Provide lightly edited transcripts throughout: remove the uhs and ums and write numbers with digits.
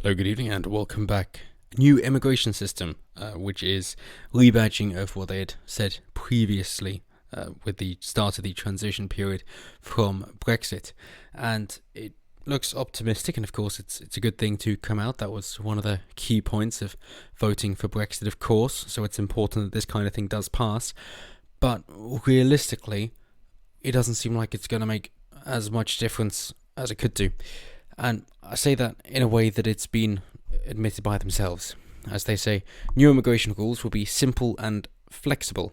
Hello, good evening, and welcome back. New immigration system, which is rebadging of what they had said previously with the start of the transition period from Brexit. And it looks optimistic, and of course it's a good thing to come out. That was one of the key points of voting for Brexit, of course, so it's important that this kind of thing does pass. But realistically, it doesn't seem like it's going to make as much difference as it could do. And I say that in a way that it's been admitted by themselves. As they say, new immigration rules will be simple and flexible.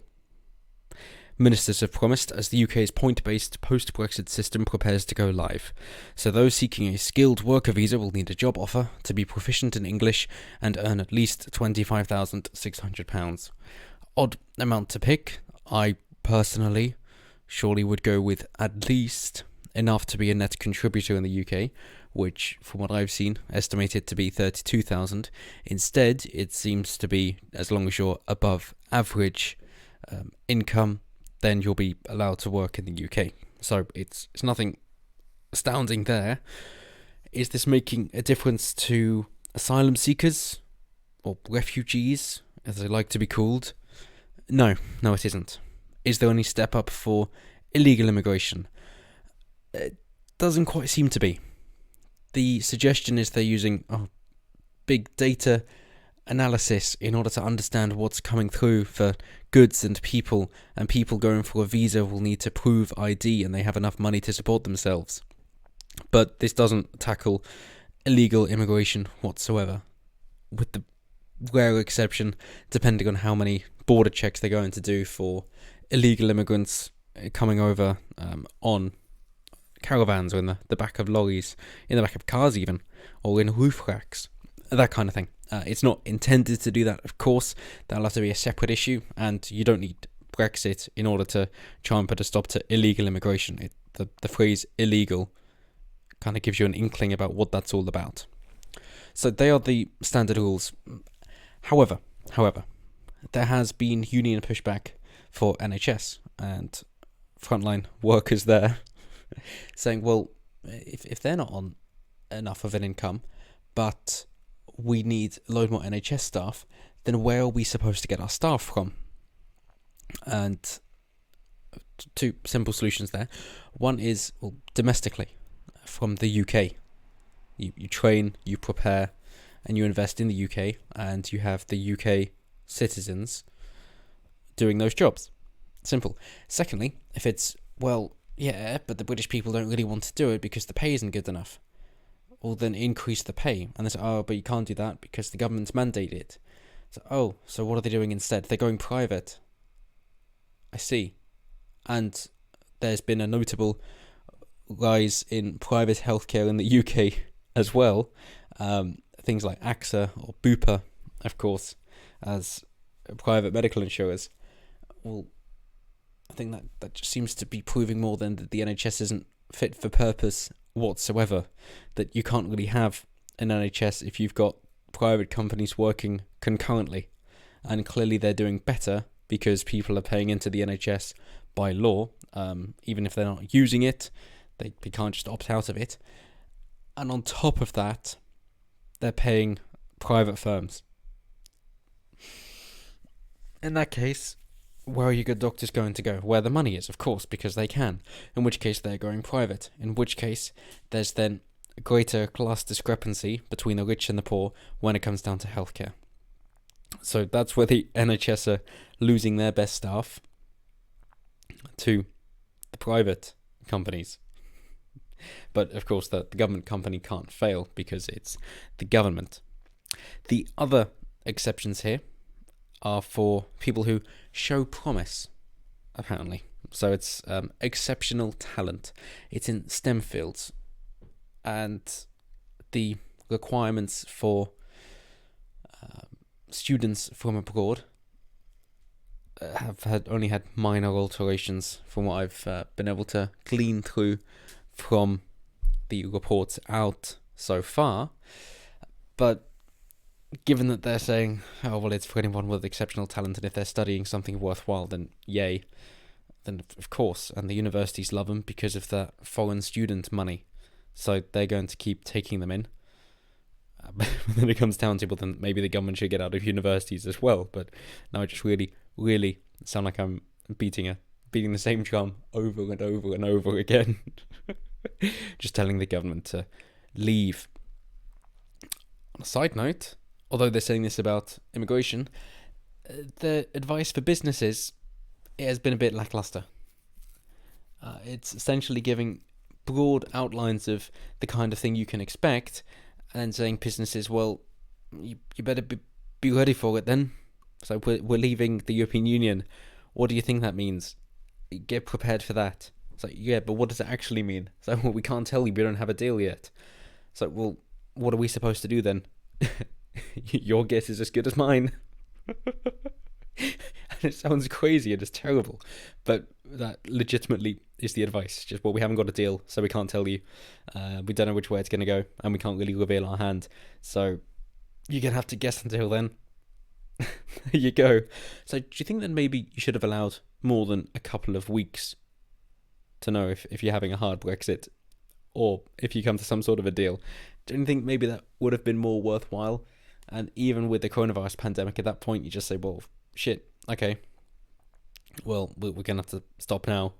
Ministers have promised as the UK's point-based post-Brexit system prepares to go live. So those seeking a skilled worker visa will need a job offer to be proficient in English and earn at least £25,600. Odd amount to pick. I personally surely would go with at least enough to be a net contributor in the UK, which, from what I've seen, estimated to be 32,000. Instead, it seems to be, as long as you're above average income, then you'll be allowed to work in the UK. So it's nothing astounding there. Is this making a difference to asylum seekers, or refugees, as they like to be called? No, it isn't. Is there any step up for illegal immigration? It doesn't quite seem to be. The suggestion is they're using big data analysis in order to understand what's coming through for goods and people going for a visa will need to prove ID and they have enough money to support themselves. But this doesn't tackle illegal immigration whatsoever, with the rare exception, depending on how many border checks they're going to do for illegal immigrants coming over on caravans or in the back of lorries, in the back of cars even, or in roof racks, that kind of thing. It's not intended to do that, of course. That'll have to be a separate issue, and you don't need Brexit in order to try and put a stop to illegal immigration. The phrase illegal kind of gives you an inkling about what that's all about. So they are the standard rules. However, there has been union pushback for NHS and frontline workers there, saying, well, if they're not on enough of an income, but we need a load more NHS staff, then where are we supposed to get our staff from? And two simple solutions there. One is, well, domestically, from the UK. You train, you prepare, and you invest in the UK, and you have the UK citizens doing those jobs. Simple. Secondly, if it's, well, yeah, but the British people don't really want to do it because the pay isn't good enough, well, then increase the pay. And they say, but you can't do that because the government's mandated it. So what are they doing instead? They're going private. I see. And there's been a notable rise in private healthcare in the UK as well. Things like AXA or Bupa, of course, as private medical insurers. Well, I think that just seems to be proving more than that the NHS isn't fit for purpose whatsoever. That you can't really have an NHS if you've got private companies working concurrently. And clearly they're doing better because people are paying into the NHS by law. Even if they're not using it, they can't just opt out of it. And on top of that, they're paying private firms. In that case, where are your good doctors going to go? Where the money is, of course, because they can. In which case, they're going private. In which case, there's then a greater class discrepancy between the rich and the poor when it comes down to healthcare. So that's where the NHS are losing their best staff to the private companies. But, of course, the government company can't fail because it's the government. The other exceptions here are for people who show promise, apparently. So it's exceptional talent. It's in STEM fields. And the requirements for students from abroad have only had minor alterations from what I've been able to glean through from the reports out so far. But given that they're saying, it's for anyone with exceptional talent, and if they're studying something worthwhile, then yay, then of course, and the universities love them because of the foreign student money, so they're going to keep taking them in. then it comes down to, well, then maybe the government should get out of universities as well. But now I just really, really sound like I'm beating the same drum over and over and over again. Just telling the government to leave. On a side note, although they're saying this about immigration, the advice for businesses, it has been a bit lackluster. It's essentially giving broad outlines of the kind of thing you can expect, and saying businesses, well, you better be ready for it then. So we're leaving the European Union. What do you think that means? Get prepared for that. It's like, yeah, but what does it actually mean? So, well, we can't tell you, we don't have a deal yet. So, well, what are we supposed to do then? Your guess is as good as mine. And it sounds crazy and it's terrible, but that legitimately is the advice. Just, well, we haven't got a deal, so we can't tell you. We don't know which way it's going to go, and we can't really reveal our hand. So you're going to have to guess until then. There you go. So do you think that maybe you should have allowed more than a couple of weeks to know if you're having a hard Brexit, or if you come to some sort of a deal? Do you think maybe that would have been more worthwhile? And even with the coronavirus pandemic, at that point, you just say, well, shit, okay, well, we're going to have to stop now.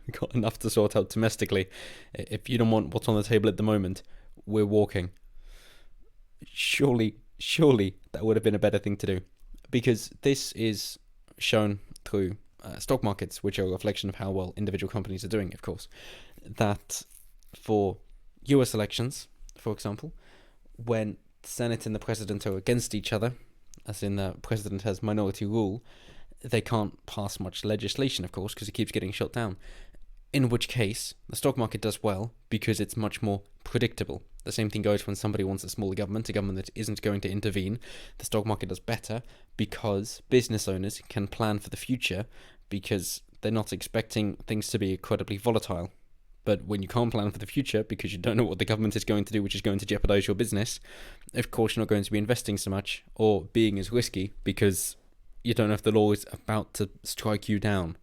We've got enough to sort out domestically. If you don't want what's on the table at the moment, we're walking. Surely that would have been a better thing to do. Because this is shown through stock markets, which are a reflection of how well individual companies are doing, of course. That for US elections, for example, when the Senate and the President are against each other, as in the President has minority rule, they can't pass much legislation, of course, because it keeps getting shut down. In which case, the stock market does well because it's much more predictable. The same thing goes when somebody wants a smaller government, a government that isn't going to intervene. The stock market does better because business owners can plan for the future because they're not expecting things to be incredibly volatile. But when you can't plan for the future because you don't know what the government is going to do, which is going to jeopardize your business, of course you're not going to be investing so much or being as risky because you don't know if the law is about to strike you down.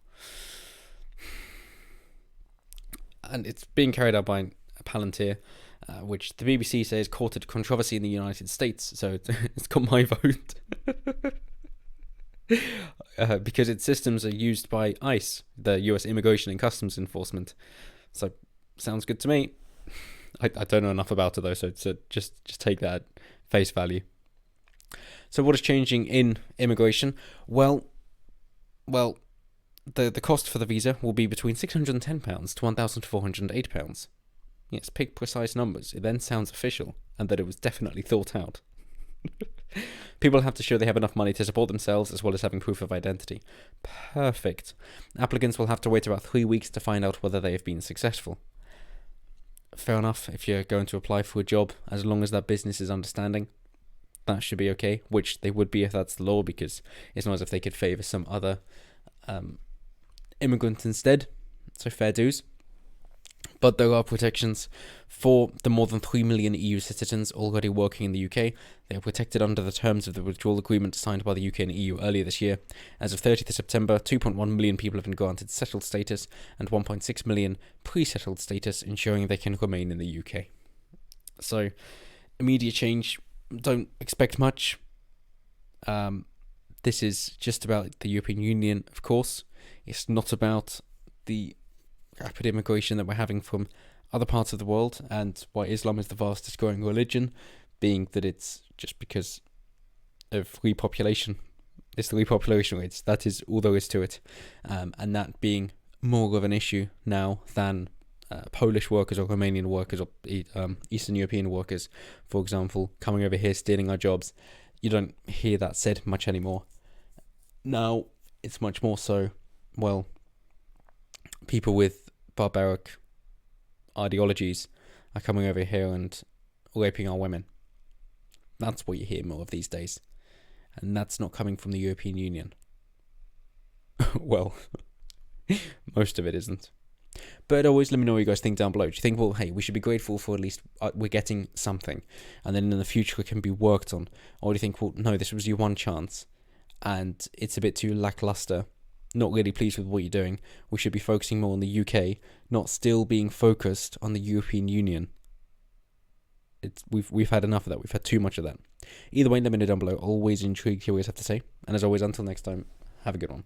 And it's being carried out by Palantir, which the BBC says courted controversy in the United States, so it's got my vote. Because its systems are used by ICE, the US Immigration and Customs Enforcement. So, sounds good to me. I don't know enough about it though, so just take that at face value. So what is changing in immigration? Well, the cost for the visa will be between £610 to £1,408. Yes, pick precise numbers. It then sounds official, and that it was definitely thought out. People have to show they have enough money to support themselves, as well as having proof of identity. Perfect. Applicants will have to wait about 3 weeks to find out whether they have been successful. Fair enough, if you're going to apply for a job, as long as that business is understanding, that should be okay, which they would be if that's the law, because it's not as if they could favour some other immigrant instead, so fair dues. But there are protections for the more than 3 million EU citizens already working in the UK. They are protected under the terms of the withdrawal agreement signed by the UK and EU earlier this year. As of 30th September, 2.1 million people have been granted settled status and 1.6 million pre-settled status, ensuring they can remain in the UK. So, immediate change, don't expect much. This is just about the European Union, of course. It's not about the rapid immigration that we're having from other parts of the world, and why Islam is the fastest growing religion, being that it's just because of repopulation. It's the repopulation rates. That is all there is to it. And that being more of an issue now than Polish workers or Romanian workers or Eastern European workers, for example, coming over here stealing our jobs. You don't hear that said much anymore. Now, it's much more so, well, people with barbaric ideologies are coming over here and raping our women. That's what you hear more of these days. And that's not coming from the European Union. Well, most of it isn't. But always let me know what you guys think down below. Do you think, well, hey, we should be grateful for at least we're getting something, and then in the future it can be worked on? Or do you think, well, no, this was your one chance, and it's a bit too lackluster, not really pleased with what you're doing, we should be focusing more on the UK, not still being focused on the European Union? we've had enough of that. We've had too much of that. Either way, let me know down below. Always intrigued to hear what you have to say. And as always, until next time, have a good one.